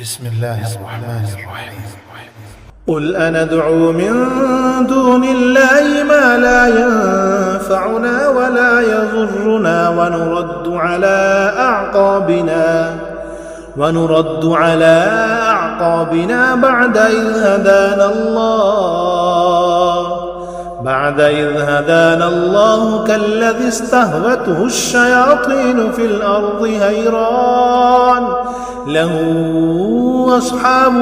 بسم الله الرحمن الرحيم. قل أندعو من دون الله ما لا ينفعنا ولا يضرنا ونرد على أعقابنا بعد إذ هدانا الله كالذي استهوته الشياطين في الأرض حيران له أصحاب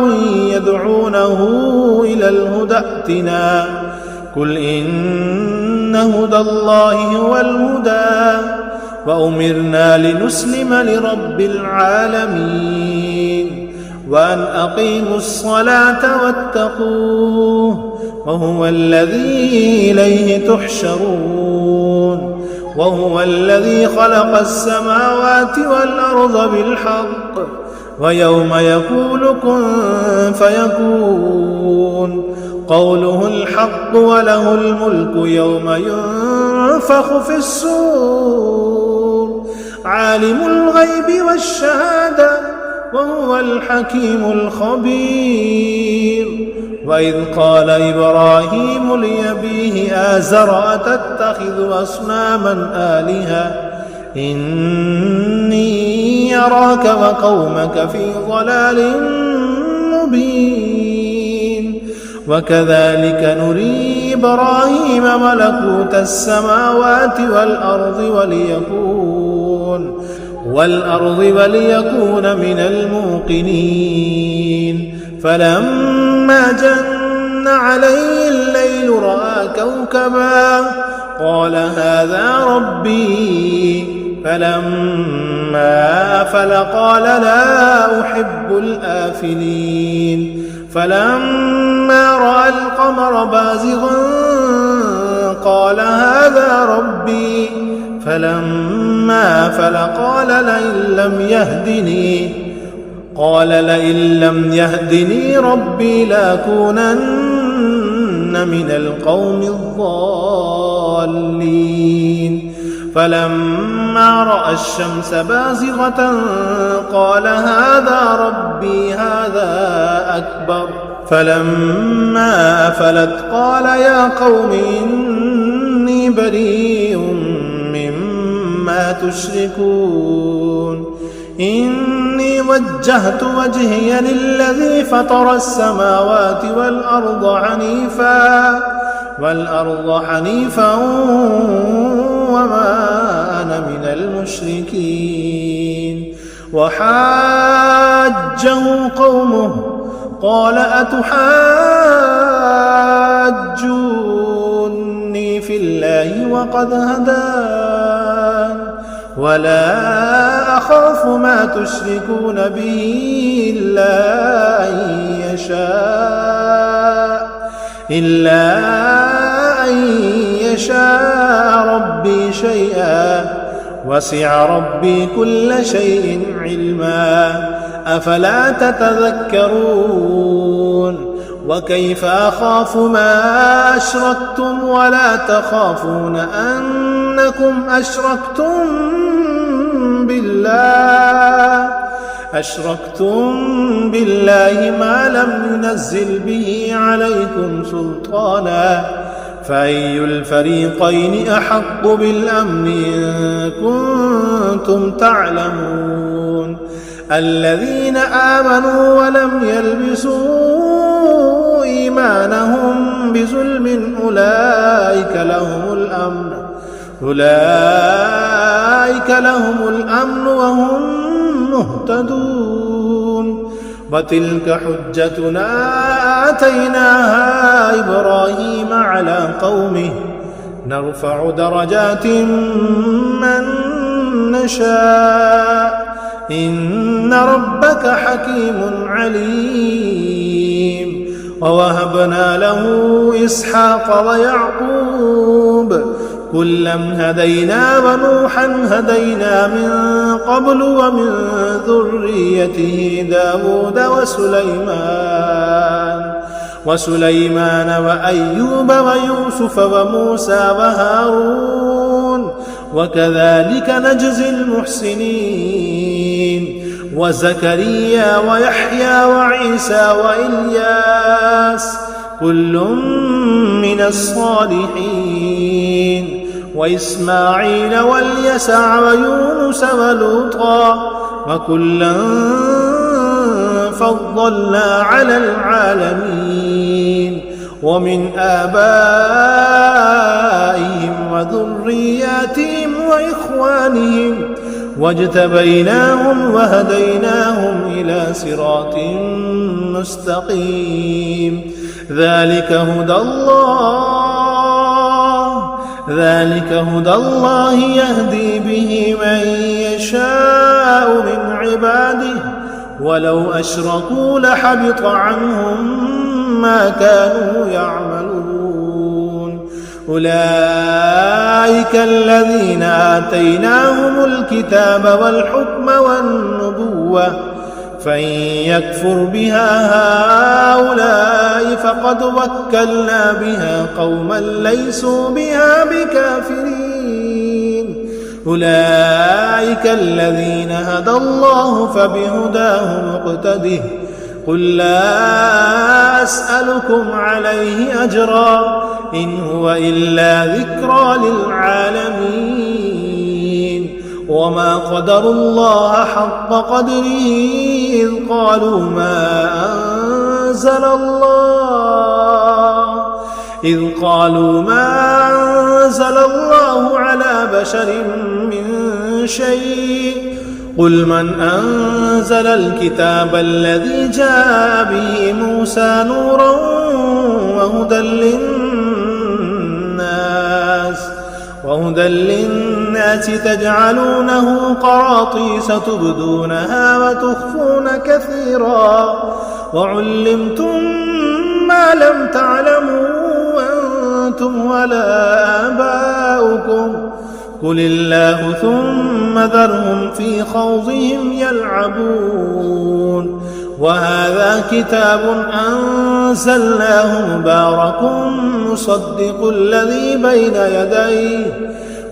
يدعونه إلى الهدى ائتنا قل إن هدى الله هو الهدى وأمرنا لنسلم لرب العالمين وأن أقيموا الصلاة واتقوه وهو الذي إليه تحشرون وهو الذي خلق السماوات والأرض بالحق ويوم يقول كن فيكون قوله الحق وله الملك يوم ينفخ في الصور عالم الغيب والشهادة وهو الحكيم الخبير وإذ قال إبراهيم لأبيه آزر أتتخذ أصناما آلهة إني أراك وقومك في ضلال مبين وكذلك نري إبراهيم ملكوت السماوات والأرض وليكون من الموقنين فلما جن عليه الليل رأى كوكبا قال هذا ربي فلما أفل قال لا أحب الآفلين فلما رأى القمر بازغا قال هذا ربي فلما أفل قال لئن لم يهدني ربي لأكونن من القوم الضالين فلما رأى الشمس بازغة قال هذا ربي هذا أكبر فلما أفلت قال يا قوم إني بريء مما تشركون إني وجهت وجهي للذي فطر السماوات والأرض حنيفا وما أنا من المشركين وحاجه قومه قال أتحاجوني في الله وقد هدان ولا أخاف ما تشركون به إلا أن يشاء ربي شيئا وسع ربي كل شيء علما أفلا تتذكرون وكيف أخاف ما أشركتم ولا تخافون أنكم أشركتم بالله ما لم ينزل به عليكم سلطانا فأي الفريقين أحق بالأمن إن كنتم تعلمون الذين آمنوا ولم يلبسوا إيمانهم بظلم أولئك لهم الأمن وهم مهتدون وتلك حجتنا آتيناها إبراهيم على قومه نرفع درجات من نشاء إن ربك حكيم عليم ووهبنا له إسحاق ويعقوب كلا هدينا ونوحا هدينا من قبل ومن ذريته داود وسليمان وأيوب ويوسف وموسى وهارون وكذلك نجزي المحسنين وزكريا ويحيى وعيسى وإلياس كل من الصالحين وإسماعيل واليسع ويونس ولوطا وكلا فضلنا على العالمين ومن آبائهم وذرياتهم وإخوانهم واجتبيناهم وهديناهم إلى صراط مستقيم ذلك هدى الله يهدي به من يشاء من عباده ولو أشركوا لحبط عنهم ما كانوا يعملون أولئك الذين آتيناهم الكتاب والحكم والنبوة فإن يكفر بها هؤلاء فقد وكلنا بها قوما ليسوا بها بكافرين أولئك الذين هدى الله فبهداه مقتده قل لا أسألكم عليه أجرا إن هو إلا ذكرى للعالمين وما قدروا الله حق قدره إذ قالوا ما أنزل الله على بشر من شيء قل من أنزل الكتاب الذي جاء به موسى نورا وهدى للناس تجعلونه قراطيس تبدونها وتخفون كثيرا وعلمتم ما لم تعلموا أنتم ولا آباؤكم قل الله ثم ذرهم في خوضهم يلعبون وهذا كتاب أنزلناه مبارك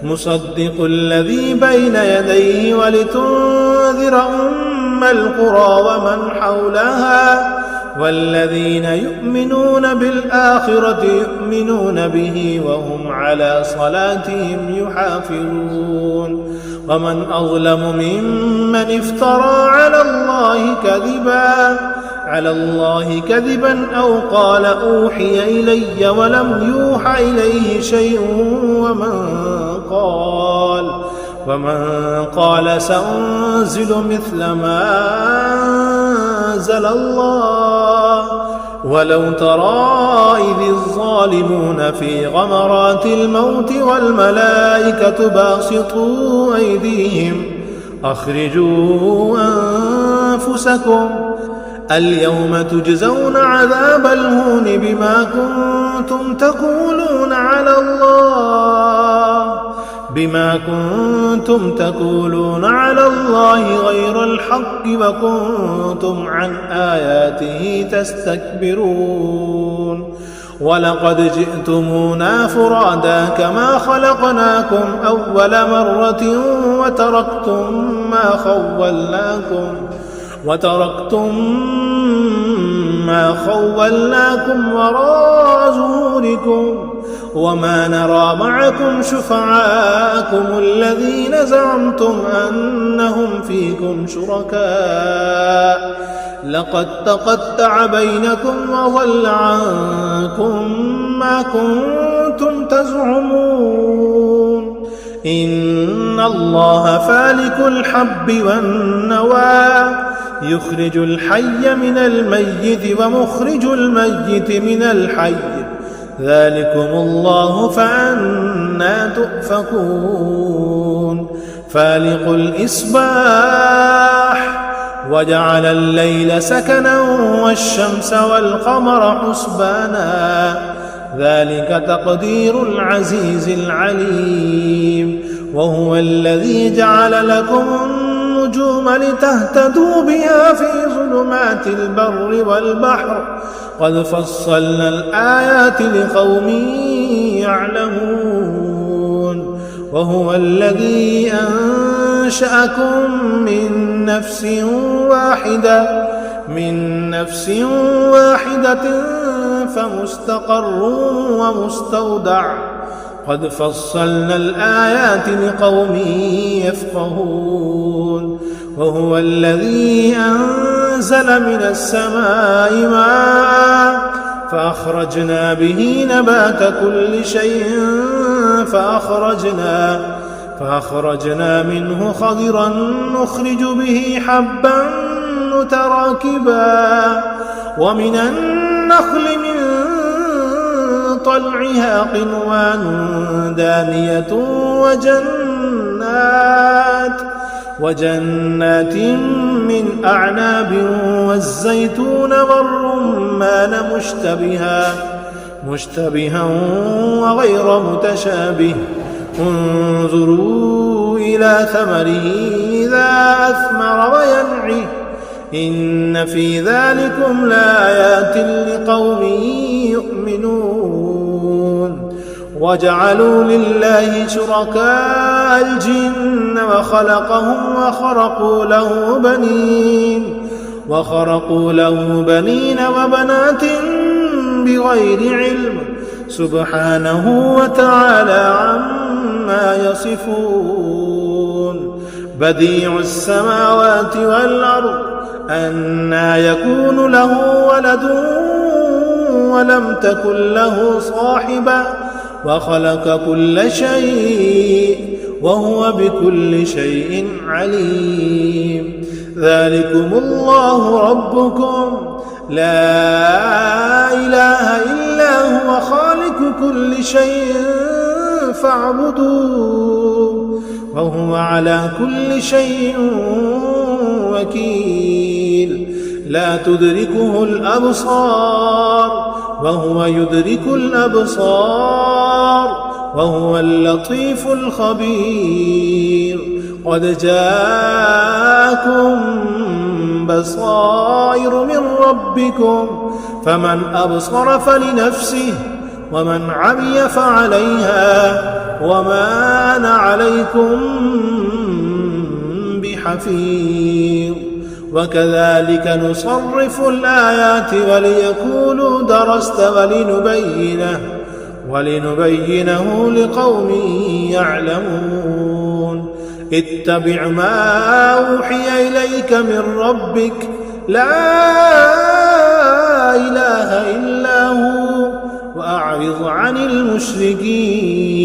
مصدق الذي بين يديه ولتنذر أم القرى ومن حولها والذين يؤمنون بالآخرة يؤمنون به وهم على صلاتهم يحافظون ومن أظلم ممن افترى على الله كذبا أو قال أوحي إلي ولم يوحى إليه شيء ومن قال سأنزل مثل ما أنزل الله ولو ترى إذ الظالمون في غمرات الموت والملائكة باسطوا أيديهم أخرجوا أنفسكم اليوم تجزون عذاب الهون بما كنتم تقولون على الله غير الحق وكنتم عن آياته تستكبرون ولقد جئتمونا فرادا كما خلقناكم أول مرة وتركتم ما خولناكم وراء ظهوركم وما نرى معكم شفعاءكم الذين زعمتم أنهم فيكم شركاء لقد تقطع بينكم وضل عنكم ما كنتم تزعمون إن الله فالق الحب والنوى يخرج الحي من الميت ومخرج الميت من الحي ذلكم الله فأنى تؤفكون فالق الإصباح وجعل الليل سكنا والشمس والقمر حسبانا ذلك تقدير العزيز العليم وهو الذي جعل لكم النجوم لتهتدوا بها في ظلمات البر والبحر قد فصلنا الآيات لقوم يعلمون وهو الذي أنشأكم من نفس واحدة فمستقر ومستودع قد فصلنا الآيات لقوم يفقهون وهو الذي أنزل من السماء ماء فأخرجنا به نبات كل شيء فأخرجنا منه خضرا نخرج به حبا متراكبا ومن النخل من طلعها قنوان دانية وجنات من أعناب والزيتون والرمان مشتبها وغير متشابه انظروا إلى ثمره إذا أثمر وينعه إن في ذلكم لآيات لقوم يؤمنون وجعلوا لله شركاء الجن وخلقهم وخرقوا له بنين وبنات بغير علم سبحانه وتعالى عما يصفون بديع السماوات والأرض أنى يكون له ولد ولم تكن له صاحبة وخلق كل شيء وهو بكل شيء عليم ذلكم الله ربكم لا إله إلا هو خالق كل شيء فاعبدوه وهو على كل شيء وكيل لا تدركه الأبصار وهو يدرك الأبصار وهو اللطيف الخبير قد جاءكم بصائر من ربكم فمن أبصر فلنفسه ومن عمي فعليها وما أنا عليكم بحفيظ وكذلك نصرف الآيات وليقولوا درست ولنبينه لقوم يعلمون اتبع ما أوحي إليك من ربك لا إله إلا هو وأعرض عن المشركين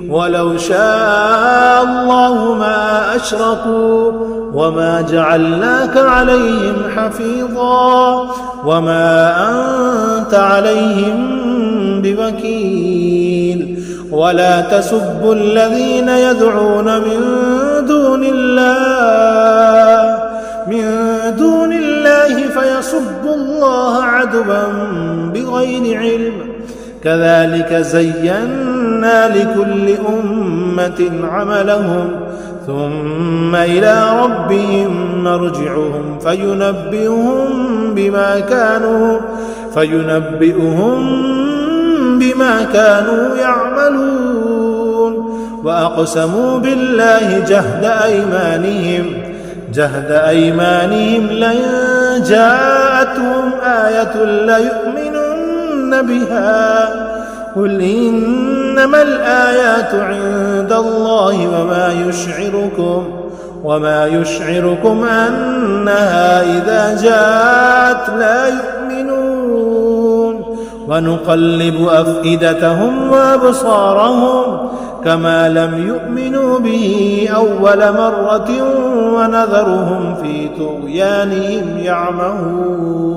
ولو شاء الله ما أشركوا وما جعلناك عليهم حفيظا وما أنت عليهم بوكيل ولا تسبوا الذين يدعون من دون الله فيسبوا الله عدوا بغير علم كذلك زينا لكل أمة عملهم ثم إلى ربهم مرجعهم فينبئهم بما كانوا يعملون وأقسموا بالله جهد أيمانهم لئن جاءتهم آية ليؤمنن بها قل إنما الآيات عند الله وما يشعركم أنها إذا جاءت لا يؤمنون ونقلب أفئدتهم وأبصارهم كما لم يؤمنوا به أول مرة ونذرهم في طغيانهم يعمهون